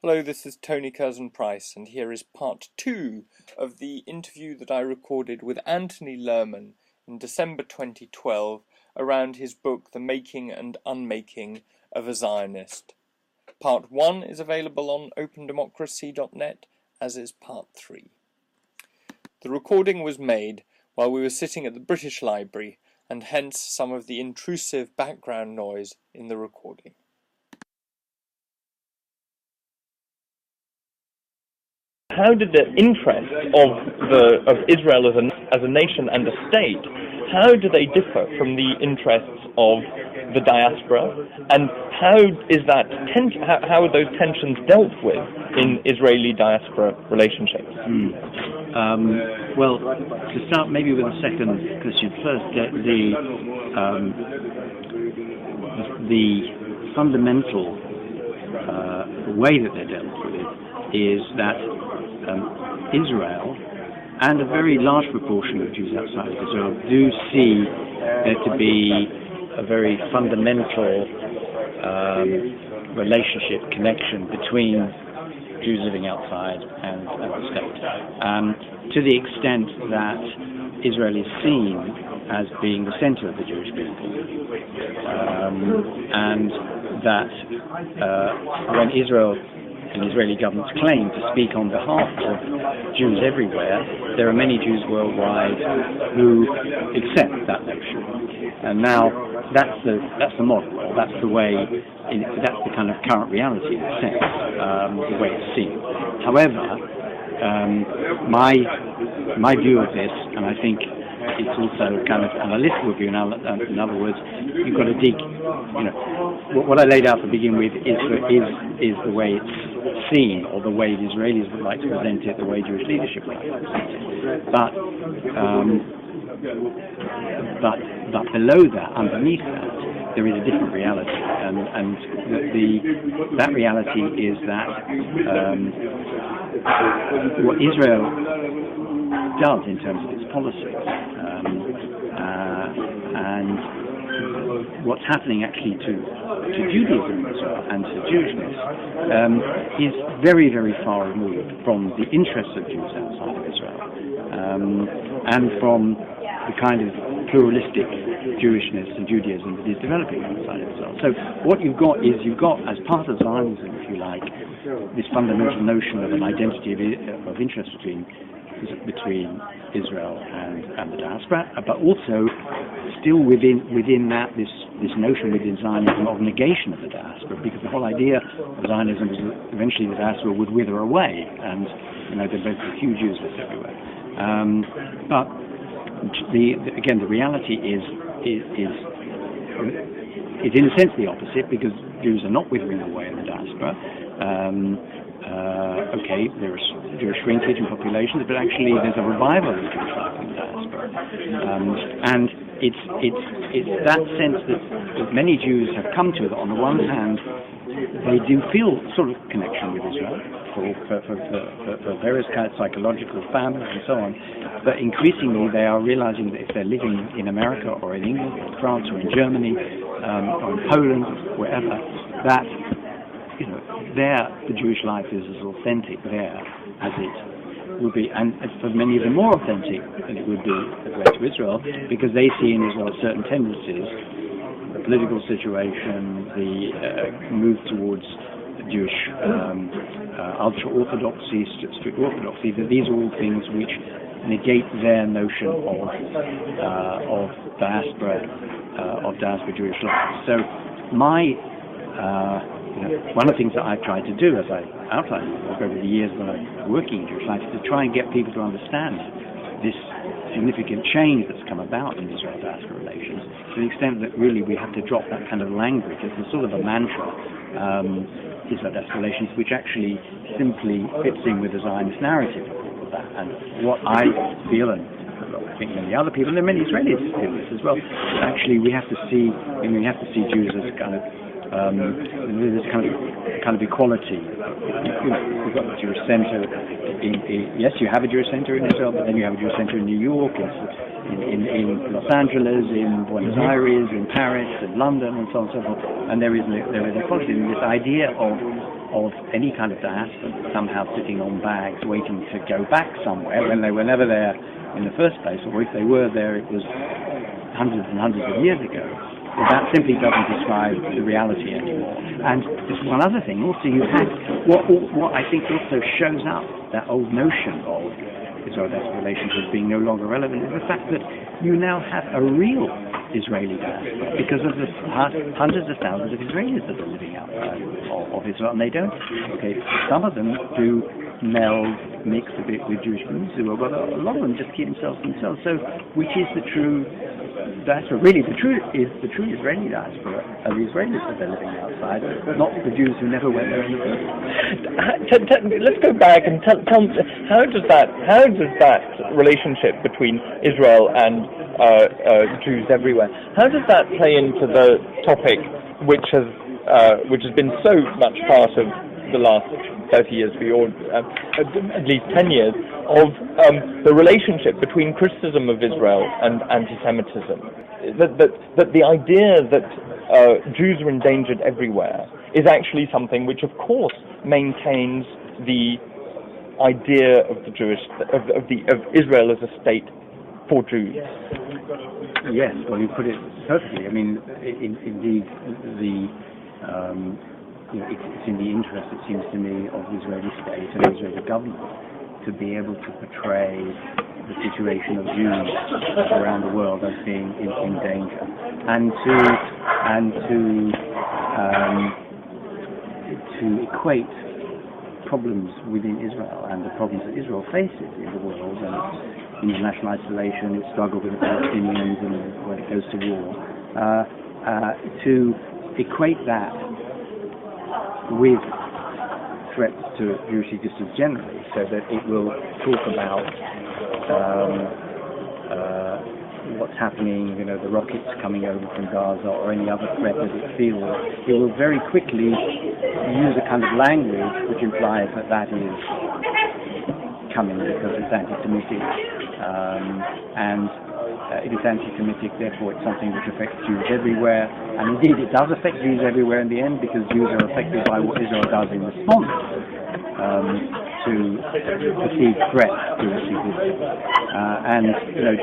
Hello, this is Tony Curzon Price, and here is part 2 of the interview that I recorded with Antony Lerman in December 2012 around his book The Making and Unmaking of a Zionist. Part 1 is available on opendemocracy.net, as is part 3. The recording was made while we were sitting at the British Library, and hence some of the intrusive background noise in the recording. How did the interest of Israel as a nation and a state, how do they differ from the interests of the diaspora, and how are those tensions dealt with in Israeli diaspora relationships? Well, to start maybe with the second question first, the fundamental way that they're dealt with is that Israel and a very large proportion of Jews outside of Israel do see there to be a very fundamental relationship, connection between Jews living outside and the state, to the extent that Israel is seen as being the center of the Jewish people, and that when Israel and the Israeli government's claim to speak on behalf of Jews everywhere, there are many Jews worldwide who accept that notion. And now that's the model, or that's the way, that's the kind of current reality in a sense, the way it's seen. However, my view of this, and I think it's also kind of analytical view. In other words, you've got to dig. What I laid out to begin with is the way it's seen, or the way the Israelis would like to present it, the way Jewish leadership would like to present it. But below that, underneath that, there is a different reality, and that reality is that what Israel does in terms of its policies, and what's happening actually to Judaism in Israel and to Jewishness is very, very far removed from the interests of Jews outside of Israel, and from the kind of pluralistic Jewishness and Judaism that is developing outside of Israel. So what you've got, as part of Zionism, if you like, this fundamental notion of an identity of interest between Israel and the diaspora, but also still within that this notion within Zionism of negation of the diaspora, because the whole idea of Zionism was that eventually the diaspora would wither away, and there's a huge useless everywhere. But again, the reality is in a sense the opposite, because Jews are not withering away in the diaspora. Okay, there's shrinkage in populations, but actually there's a revival of Jewish life in the diaspora, and it's that sense that many Jews have come to, that on the one hand they do feel sort of connection with Israel for various kinds of psychological, families and so on, but increasingly they are realizing that if they're living in America or in England or France or in Germany or in Poland, wherever, that the Jewish life is as authentic there as it would be, and for many of them more authentic than it would be to Israel, because they see in Israel certain tendencies, the political situation, the move towards Jewish ultra-orthodoxy, strict orthodoxy, that these are all things which negate their notion of diaspora Jewish life. So one of the things that I've tried to do, as I outlined over the years when I'm working in Jewish life, is to try and get people to understand this significant change that's come about in Israel-diaspora relations, to the extent that really we have to drop that kind of language. It's a sort of a mantra, Israel-diaspora relations, which actually simply fits in with the Zionist narrative of that. And what I feel, and I think many other people, and there are many Israelis who feel this as well, actually we have to see Jews as kind of this kind of equality. We've got the Jewish Center. Yes, you have a Jewish Center in Israel, but then you have a Jewish Center in New York, in Los Angeles, in Buenos Aires, in Paris, in London, and so on and so forth. And there is equality. And this idea of of any kind of diaspora somehow sitting on bags waiting to go back somewhere when they were never there in the first place, or if they were there, it was hundreds and hundreds of years ago. Well, that simply doesn't describe the reality anymore. And just one other thing, also you have what I think also shows up that old notion of Israel-Palestine relations as being no longer relevant is the fact that you now have a real Israeli diaspora because of the hundreds of thousands of Israelis that are living outside of Israel, and they don't. Okay, some of them do mix a bit with Jewish communities, but a lot of them just keep themselves to themselves. So, which is the true diaspora? Really, the true Israeli diaspora are the Israelis that are living outside, not the Jews who never went there in the first place. Let's go back and tell me, how does that relationship between Israel and Jews everywhere, how does that play into the topic which has been so much part of the last 30 years, at least 10 years, of the relationship between criticism of Israel and anti-Semitism? That the idea that Jews are endangered everywhere is actually something which, of course, maintains the idea of of Israel as a state for Jews. Yes, well, you put it perfectly. I mean, indeed, it's in the interest, it seems to me, of the Israeli state and the Israeli government to be able to portray the situation of Jews around the world as being in danger, and to equate problems within Israel and the problems that Israel faces in the world and its international isolation, its struggle with the Palestinians and when it goes to war, to equate that with threats to Jewish existence generally, so that it will talk about what's happening, the rockets coming over from Gaza or any other threat that it feels. It will very quickly use a kind of language which implies that is coming because it's anti-Semitic, and it is anti-Semitic, therefore it's something which affects Jews everywhere, and indeed it does affect Jews everywhere in the end, because Jews are affected by what Israel does in response to perceived threats to its existence. And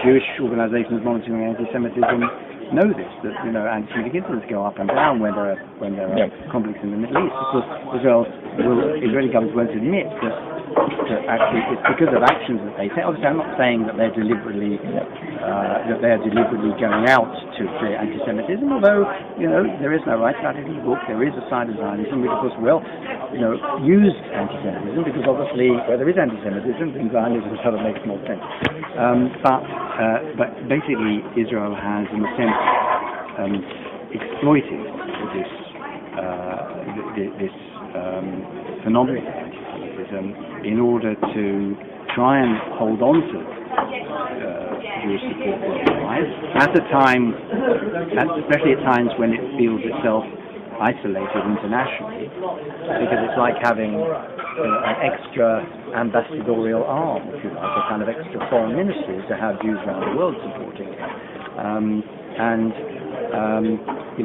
Jewish organizations monitoring anti-Semitism know this, that anti-Semitic incidents go up and down when there are conflicts in the Middle East. Of course, Israeli governments won't admit that actually it's because of actions that they take. Obviously, I'm not saying that they're deliberately going out to create anti-Semitism, although there is no right about it in the book. There is a side of Zionism which, of course, will use anti-Semitism, because obviously where there is anti-Semitism, then Zionism sort of makes more sense. But basically, Israel has, in a sense, exploited this phenomenon of anti-Semitism in order to try and hold on to Jewish support worldwide at a time, especially at times when it feels itself isolated internationally, because it's like having an extra ambassadorial arm, if you like, a kind of extra foreign ministry to have Jews around the world supporting it.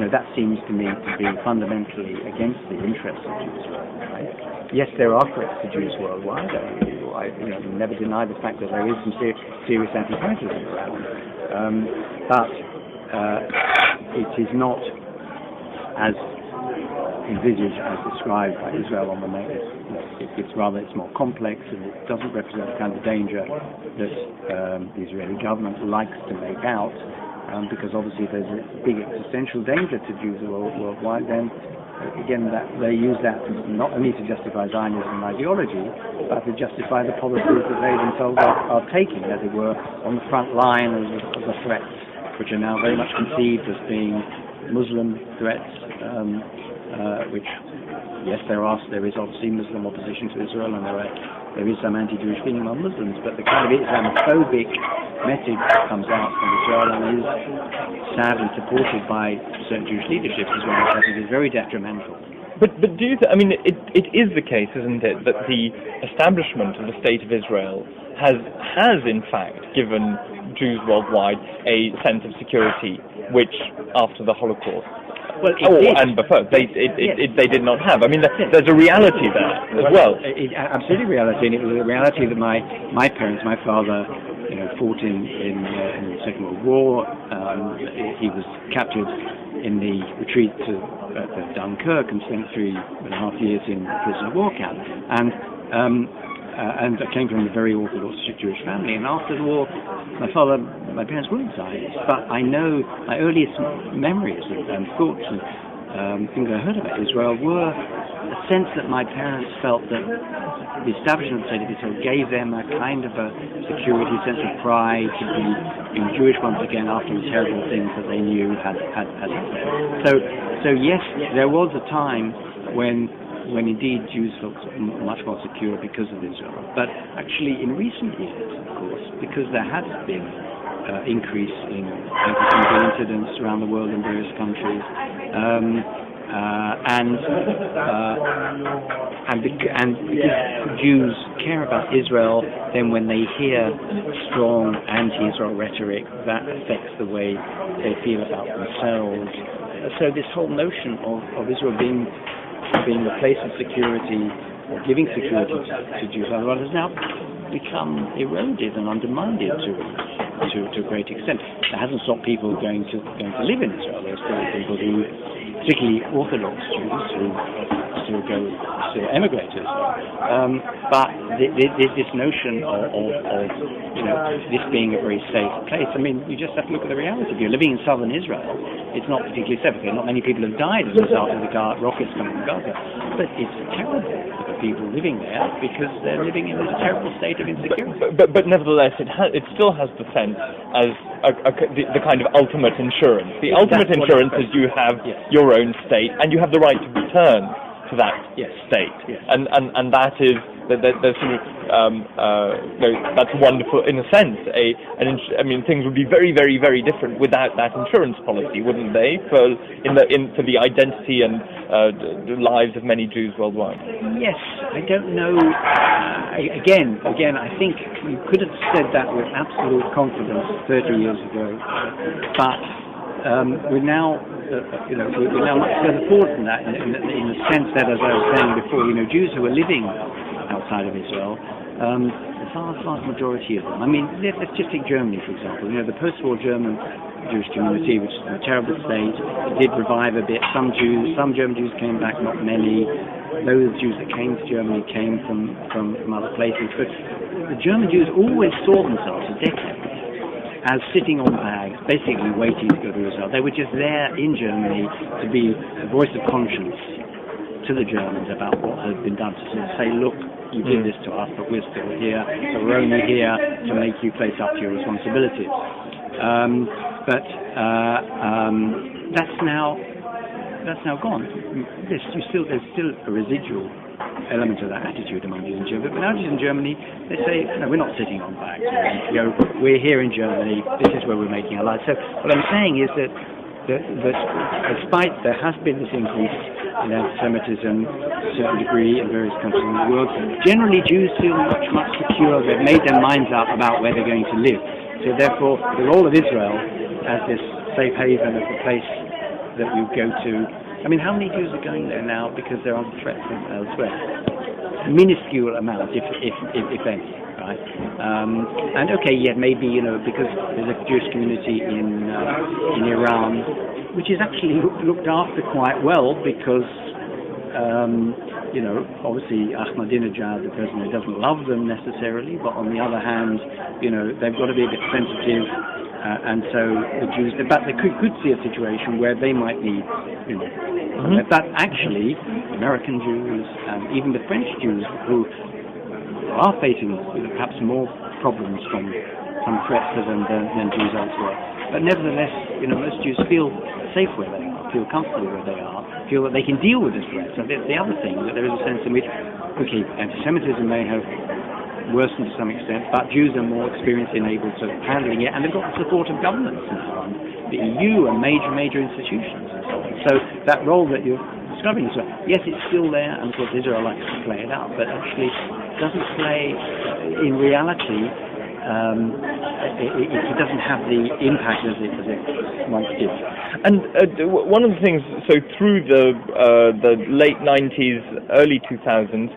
That seems to me to be fundamentally against the interests of Jews worldwide. Yes, there are threats to Jews worldwide. I never deny the fact that there is some serious anti-Semitism around. But it is not as envisaged as described by Israel on the main. It's more complex, and it doesn't represent the kind of danger that the Israeli government likes to make out, because obviously there's a big existential danger to Jews worldwide. Then again, that they use that not only to justify Zionism ideology, but to justify the policies that they themselves are taking, as it were, on the front line of the threats, which are now very much conceived as being Muslim threats, which, yes, there is obviously Muslim opposition to Israel, and there is some anti-Jewish feeling among Muslims, but the kind of Islamophobic message that comes out from Israel and is sadly supported by certain Jewish leadership as well, which I think is very detrimental. But do you it is the case, isn't it, that the establishment of the State of Israel has in fact given Jews worldwide a sense of security, which after the Holocaust Well, it did. And before they did not have. I mean, there's a reality there as well. Absolutely reality, and it was a reality that my parents, my father, fought in the Second World War. He was captured in the retreat to Dunkirk and spent 3.5 years in a prisoner of war camp. And I came from a very Orthodox Jewish family. And after the war, my parents weren't Zionists, but I know my earliest memories and thoughts and things I heard about Israel were a sense that my parents felt that the establishment of State of Israel gave them a kind of a security, sense of pride to be Jewish once again after the terrible things that they knew had happened. So yes, there was a time when indeed Jews felt much more secure because of Israel. But actually in recent years, of course, because there has been increase in anti-Semitic incidents around the world in various countries, and because Jews care about Israel, then when they hear strong anti-Israel rhetoric, that affects the way they feel about themselves. So this whole notion of Israel being a place of security or giving security to Jews has now become eroded and undermined to a great extent. That hasn't stopped people going to live in Israel. There are still people who, particularly Orthodox Jews, who still emigrate to Israel. But this notion of this being a very safe place, I mean, you just have to look at the reality. If you're living in southern Israel, it's not particularly safe. Not many people have died as a result of the rockets coming from Gaza. But it's terrible for people living there because they're living in this terrible state of insecurity. But nevertheless, it still has the sense as the kind of ultimate insurance. The ultimate insurance is you have your own state and you have the right to return to that state. Yes. And that is there's sort of that's wonderful in a sense. I mean, things would be very, very, very different without that insurance policy, wouldn't they? For the identity and the lives of many Jews worldwide. Yes, I don't know. Again, I think you could have said that with absolute confidence 30 years ago, but we're now much further forward from that in the sense that, as I was saying before, Jews who are living outside of Israel, the vast majority of them. I mean, let's just take Germany, for example. The post-war German Jewish community, which is in a terrible state, did revive a bit. Some German Jews came back, not many. Those Jews that came to Germany came from other places. But the German Jews always saw themselves for decades as sitting on bags, basically waiting to go to Israel. They were just there in Germany to be the voice of conscience to the Germans about what had been done, to sort of say, look, you did this to us, but we're still here, so we're only here to make you face up to your responsibilities. But that's now gone. There's still a residual element of that attitude among Jews in Germany. But now Jews in Germany, they say, no, we're not sitting on bags. We're here in Germany. This is where we're making our lives. So what I'm saying is that despite there has been this increase in anti-Semitism to a certain degree in various countries in the world, generally Jews feel much secure. They've made their minds up about where they're going to live. So therefore, the role of Israel as this safe haven, as the place that we go to. I mean, how many Jews are going there now because there are threats elsewhere? Minuscule amount, if any, right? And okay, maybe because there's a Jewish community in Iran, which is actually looked after quite well because obviously Ahmadinejad, the president, doesn't love them necessarily, but on the other hand, they've got to be a bit sensitive. And so the Jews, but they could see a situation where they might be, but actually American Jews and even the French Jews who are facing perhaps more problems from threats than Jews elsewhere. But nevertheless, most Jews feel safe where they are, feel comfortable where they are, feel that they can deal with this threat. So the other thing, that there is a sense in which, okay, anti-Semitism may have worsened to some extent, but Jews are more experienced in able to handling it, and they've got the support of governments now, and the EU and major institutions and so on. So that role that you're describing, so yes, it's still there, and of course Israel likes to play it out, but actually doesn't play in reality it doesn't have the impact as it once did. And one of the things, so through the late 90s, early 2000s,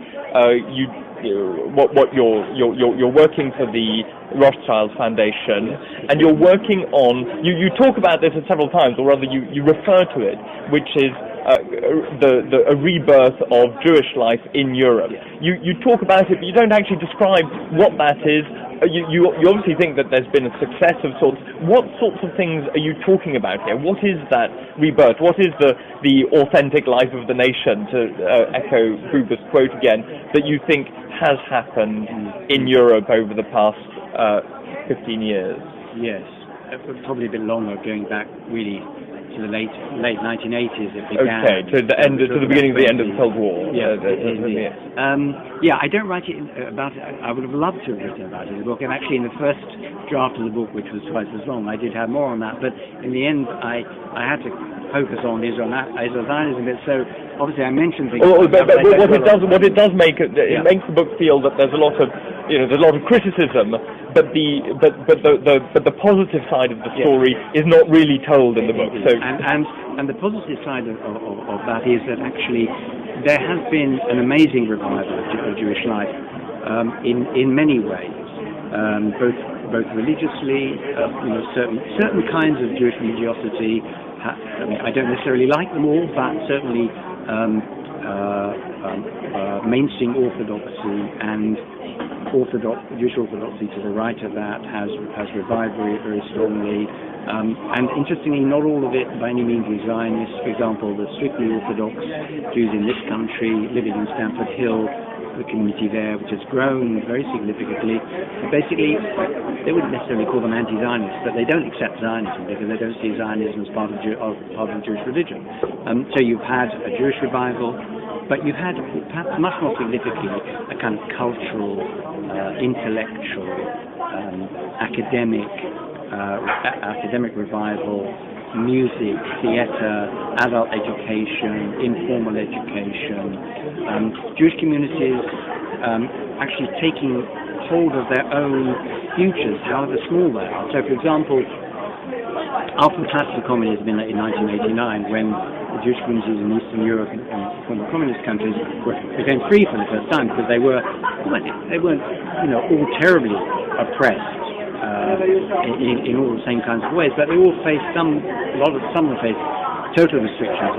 you're working for the Rothschild Foundation, and you're working on, you talk about this several times, or rather you refer to it, which is a rebirth of Jewish life in Europe. You talk about it, but you don't actually describe what that is. You obviously think that there's been a success of sorts. What sorts of things are you talking about here? What is that rebirth? What is the authentic life of the nation, to echo Buber's quote again, that you think has happened in Europe over the past 15 years? Yes, probably a bit longer, going back really to the late 1980s. It began. Okay, to the beginning of the end of the Cold War. Yeah, I don't write it about it. I would have loved to have written about it in the book. And actually, in the first draft of the book, which was twice as long, I did have more on that. But in the end, I had to focus on Israel Zionism. So obviously, I mentioned things. But what it does make it makes the book feel that there's a lot of criticism, but the positive side of the story is not really told in the book. So and the positive side of that is that actually there has been an amazing revival of Jewish life in many ways, both religiously, certain kinds of Jewish religiosity. I don't necessarily like them all, but certainly mainstream orthodoxy and Jewish orthodoxy to the right of that has revived very, very strongly. And interestingly, not all of it by any means is Zionist. For example, the strictly Orthodox Jews in this country living in Stamford Hill, the community there, which has grown very significantly. Basically, they wouldn't necessarily call them anti-Zionists, but they don't accept Zionism because they don't see Zionism as part of the Jewish religion. So you've had a Jewish revival, but you've had, perhaps much more significantly, a kind of cultural, intellectual, academic revival, music, theatre, adult education, informal education, Jewish communities actually taking hold of their own futures, however small they are. So, for example, after the collapse of communism in 1989, when the Jewish communities in Eastern Europe and former communist countries became free for the first time, because they weren't all terribly oppressed in all the same kinds of ways, but they all faced some of them faced total restrictions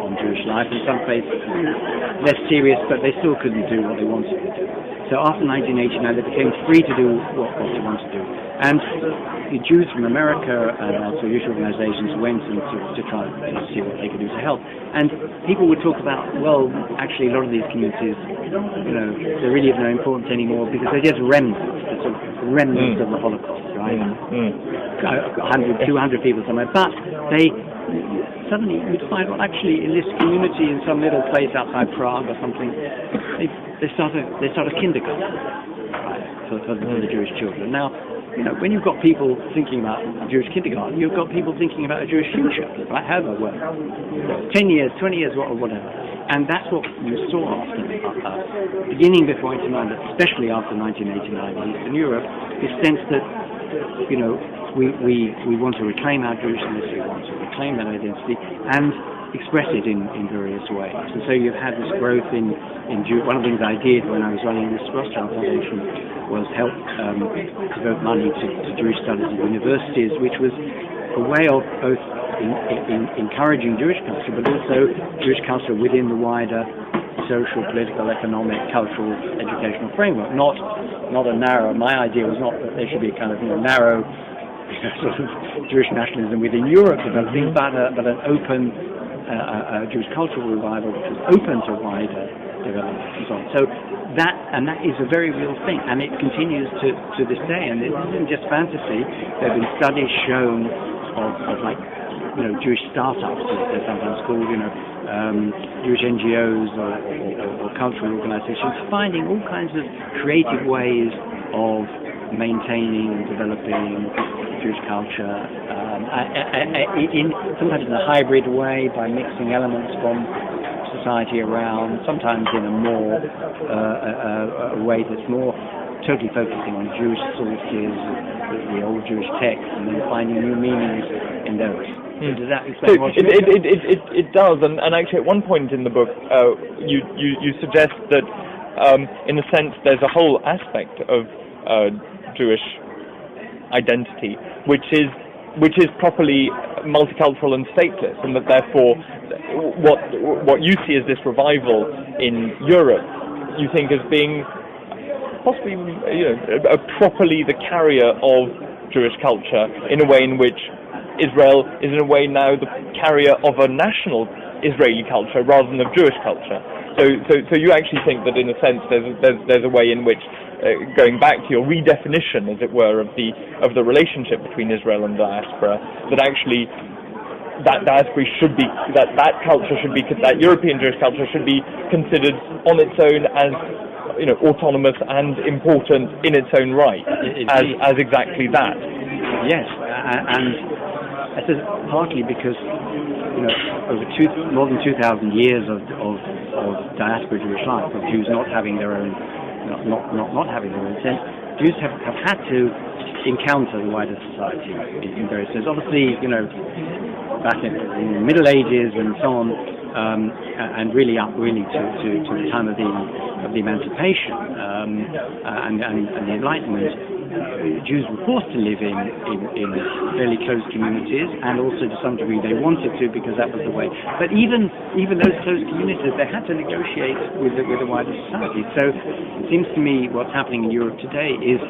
on Jewish life, and some faced less serious, but they still couldn't do what they wanted to do. So after 1989, they became free to do what they wanted to do. And the Jews from America and also Jewish organizations went to try and see what they could do to help. And people would talk about, well, actually a lot of these communities, they really have no importance anymore because they're just remnants of the Holocaust, right? 100, 200 people somewhere. But they suddenly you'd find, well, actually in this community in some little place outside Prague or something, they start a kindergarten, right, for the Jewish children. Now, when you've got people thinking about Jewish kindergarten, you've got people thinking about a Jewish future, right? However, 10 years, 20 years, or whatever. And that's what you saw after, beginning before 1989, especially after 1989 in Eastern Europe, this sense that, we want to reclaim our Jewishness, we want to reclaim that identity, and express it in various ways. And so you've had this growth in Jew. One of the things I did when I was running this Rothschild Foundation was help devote money to Jewish studies at universities, which was a way of both encouraging Jewish culture, but also Jewish culture within the wider social, political, economic, cultural, educational framework. Not a narrow. My idea was not that there should be a kind of narrow sort of Jewish nationalism within Europe developing, but an open Jewish cultural revival which was open to wider development and so on. So that is a very real thing, and it continues to this day. And it isn't just fantasy. There have been studies shown of like Jewish startups, as they're sometimes called, Jewish NGOs or cultural organizations, finding all kinds of creative ways of maintaining and developing Jewish culture, sometimes in a hybrid way by mixing elements from society around, sometimes in a more a way that's more totally focusing on Jewish sources, the old Jewish texts, and then finding new meanings in those. Does that explain what you mean? It does, and actually at one point in the book you suggest that in a sense there's a whole aspect of Jewish identity which is properly multicultural and stateless, and that therefore what you see as this revival in Europe you think as being possibly properly the carrier of Jewish culture, in a way in which Israel is in a way now the carrier of a national Israeli culture rather than of Jewish culture. So you actually think that in a sense there's a way in which, going back to your redefinition, as it were, of the relationship between Israel and diaspora, that actually that diaspora should be, that culture should be, that European Jewish culture should be considered on its own as autonomous and important in its own right, as exactly that. Yes, and this is partly because over more than 2,000 years of diaspora Jewish life, of Jews not having their own, not having their own sense, Jews have had to encounter the wider society in various ways. Obviously, back in the Middle Ages and so on, and really up to the time of the Emancipation and the Enlightenment. Jews were forced to live in fairly close communities, and also to some degree they wanted to, because that was the way. But even those close communities, they had to negotiate with the wider society. So it seems to me what's happening in Europe today is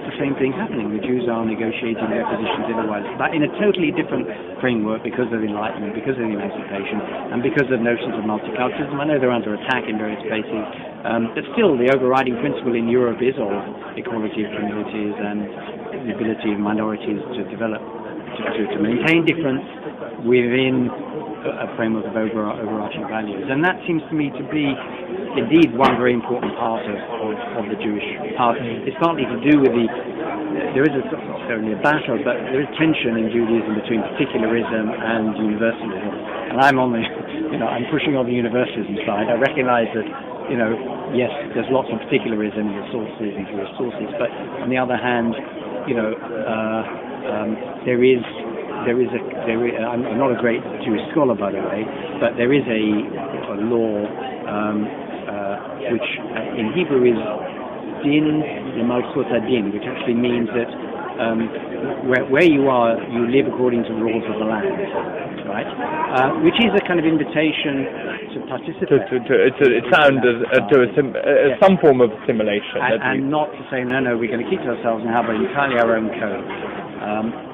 the same thing happening. The Jews are negotiating their positions in the wider society in a totally different framework because of the Enlightenment, because of the Emancipation, and because of notions of multiculturalism. I know they're under attack in various places, but still the overriding principle in Europe is of equality of communities and the ability of minorities to develop, to maintain difference within a framework of overarching values. And that seems to me to be indeed one very important part of the Jewish part. It's partly to do with there is only a battle, but there is tension in Judaism between particularism and universalism. And I'm I'm pushing on the universalism side. I recognize that, yes, there's lots of particularism in the sources and Jewish sources, but on the other hand, I'm not a great Jewish scholar, by the way, but there is a law which in Hebrew is din l'malchut adin, which actually means that where you are, you live according to the laws of the land, right? Which is a kind of invitation to participate. It sounds some form of assimilation. And not to say, no, we're going to keep to ourselves and have entirely our own code.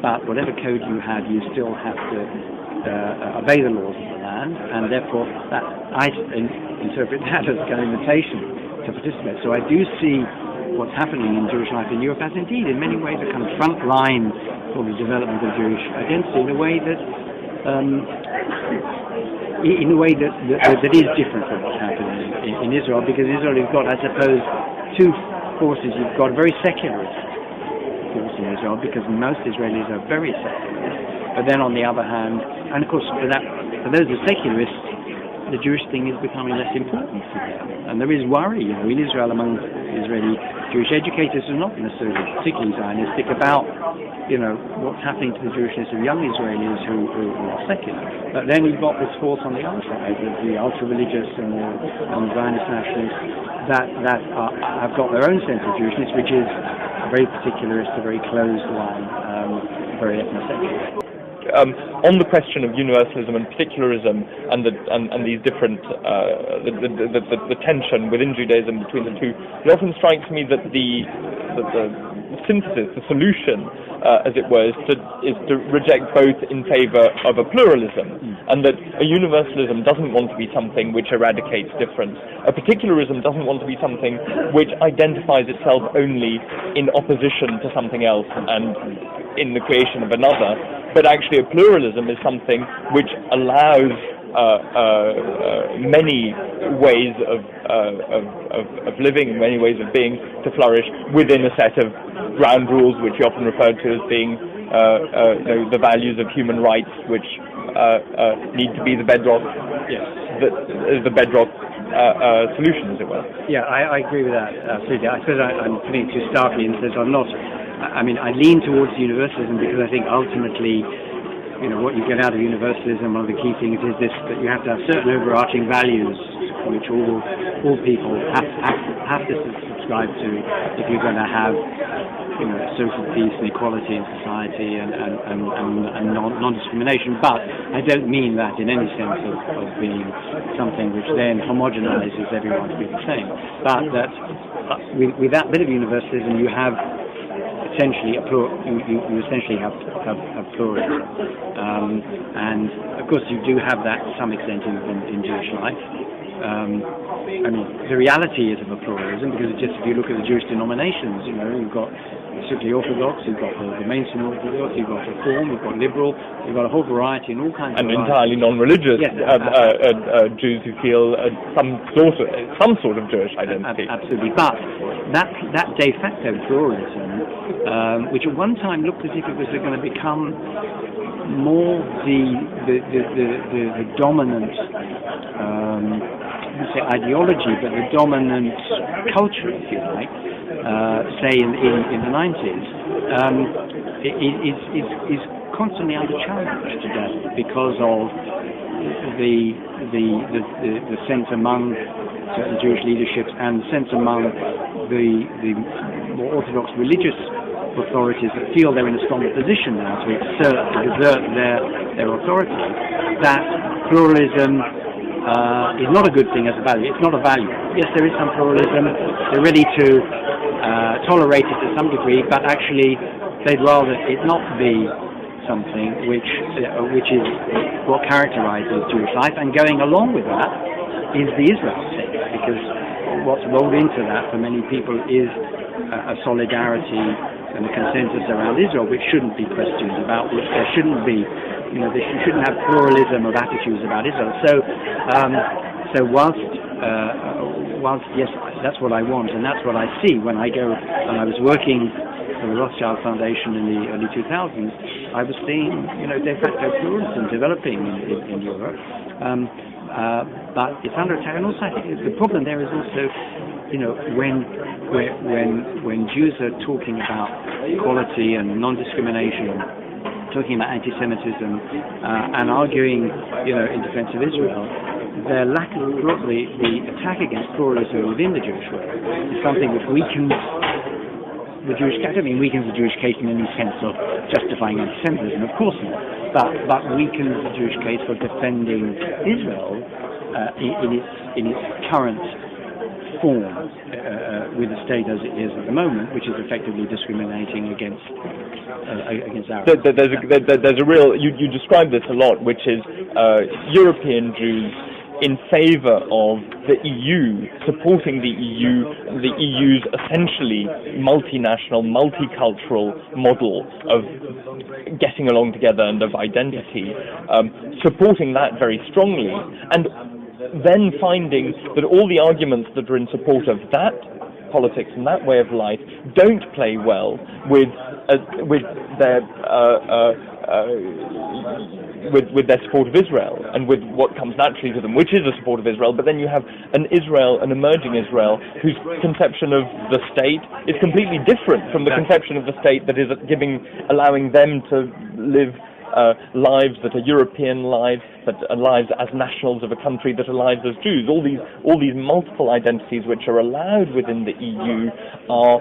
But whatever code you have, you still have to obey the laws of the land, and therefore I interpret that as a kind of invitation to participate. So I do see what's happening in Jewish life in Europe as indeed in many ways a kind of front line for the development of Jewish identity in a way that that is different from what's happening in Israel, because Israel has got, I suppose, two forces. You've got a very secularist force in Israel, because most Israelis are very secularist, but then on the other hand, and of course for those who are secularists, the Jewish thing is becoming less important for them. And there is worry, in Israel, among Israeli Jewish educators who are not necessarily particularly Zionistic about, what's happening to the Jewishness of young Israelis who are secular. But then you've got this force on the other side, the ultra-religious and the Zionist nationalists that have got their own sense of Jewishness, which is a very particularist, a very closed one, very ethnocentric. On the question of universalism and particularism and these different the tension within Judaism between the two, it often strikes me that the synthesis, the solution, as it were, is to reject both in favour of a pluralism, and that a universalism doesn't want to be something which eradicates difference. A particularism doesn't want to be something which identifies itself only in opposition to something else and in the creation of another, but actually a pluralism is something which allows many ways of living, many ways of being to flourish within a set of ground rules, which you often refer to as being the values of human rights, which need to be the bedrock, the bedrock solution, as it were. Yeah, I agree with that absolutely. I suppose I'm putting it too starkly in the sense I'm not. I mean, I lean towards universalism because I think ultimately, what you get out of universalism, one of the key things is this: that you have to have certain overarching values which all people have to subscribe to if you're going to have social peace and equality in society and non-discrimination. But I don't mean that in any sense of being something which then homogenizes everyone to be the same. But that with that bit of universalism, you have essentially you essentially have pluralism, and of course you do have that to some extent in Jewish life. I mean, the reality is of a pluralism because just if you look at the Jewish denominations, you've got strictly Orthodox, you've got the mainstream Orthodox, you've got Reform, you've got Liberal, you've got a whole variety and all kinds of entirely non-religious Jews who feel some sort of Jewish identity. Absolutely, but that de facto pluralism, which at one time looked as if it was going to become more the dominant, I wouldn't say ideology, but the dominant culture, if you like, say in the 90s, is constantly under challenge today because of the sense among certain Jewish leaderships and the sense among the more orthodox religious authorities that feel they're in a stronger position now to exert their authority, that pluralism is not a good thing as a value. It's not a value. Yes, there is some pluralism. They're ready to tolerate it to some degree, but actually they'd rather it not be something which is what characterizes Jewish life. And going along with that is the Israel thing, because what's rolled into that for many people is a solidarity and a consensus around Israel, which shouldn't be questioned, about which there shouldn't be, they shouldn't have pluralism of attitudes about Israel. So whilst yes, that's what I want, and that's what I see when I go, and I was working for the Rothschild Foundation in the early 2000s, I was seeing, de facto pluralism developing in Europe. But it's under attack, and also I think the problem there is also, when Jews are talking about equality and non-discrimination, talking about anti-Semitism, and arguing, in defense of Israel, their lack of the attack against pluralism within the Jewish world is something which weakens the Jewish case. I don't mean weakens the Jewish case in any sense of justifying anti-Semitism, of course not, but weakens the Jewish case for defending Israel in its current form with the state as it is at the moment, which is effectively discriminating against Arabs. There's a real, you describe this a lot, which is European Jews in favour of the EU, supporting the EU's essentially multinational, multicultural model of getting along together and of identity, supporting that very strongly, and then finding that all the arguments that are in support of that politics and that way of life don't play well with their support of Israel and with what comes naturally to them, which is a support of Israel. But then you have an emerging Israel, whose conception of the state is completely different from the conception of the state that is allowing them to live lives that are European lives, that are lives as nationals of a country, that are lives as Jews. All these multiple identities which are allowed within the EU are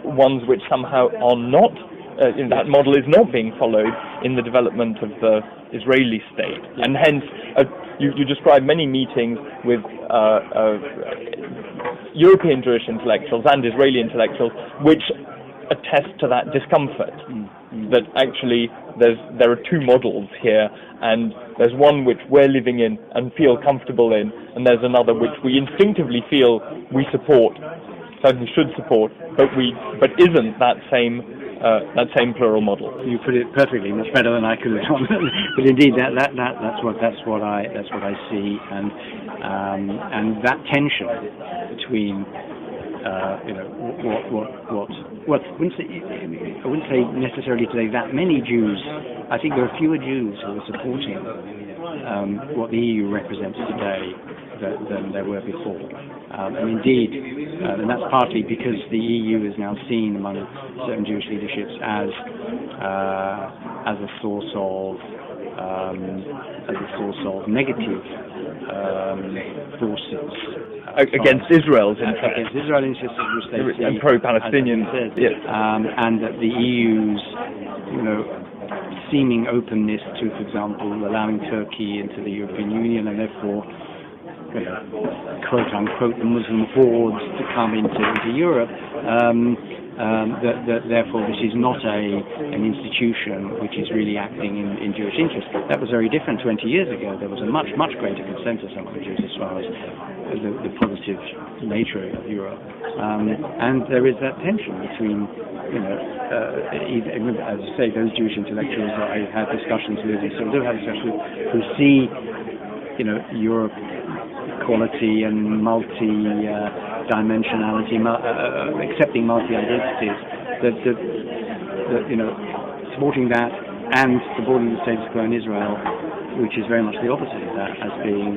ones which somehow are not. That model is not being followed in the development of the Israeli state, and hence you describe many meetings with European Jewish intellectuals and Israeli intellectuals, which attest to that discomfort. That actually there are two models here, and there's one which we're living in and feel comfortable in, and there's another which we instinctively feel we support, certainly should support, but isn't that same plural model. You put it perfectly, much better than I could have done. But indeed, that's what I see, and that tension between I wouldn't say necessarily today that many Jews. I think there are fewer Jews who are supporting what the EU represents today than there were before. And indeed, and that's partly because the EU is now seen among certain Jewish leaderships as a source of negative forces against Israel's interests. Against Israel's interests, which they see and pro-Palestinian, yes. And that the EU's, seeming openness to, for example, allowing Turkey into the European Union and therefore, quote unquote, the Muslim hordes to come into Europe. That therefore this is not an institution which is really acting in Jewish interest. That was very different 20 years ago. There was a much greater consensus among Jews as far as the positive nature of Europe. And there is that tension between, as I say, those Jewish intellectuals that I had discussions with, and still do have discussions with, who see, Europe equality and multi-dimensionality, accepting multi-identities, that supporting that and supporting the status quo in Israel, which is very much the opposite of that, as being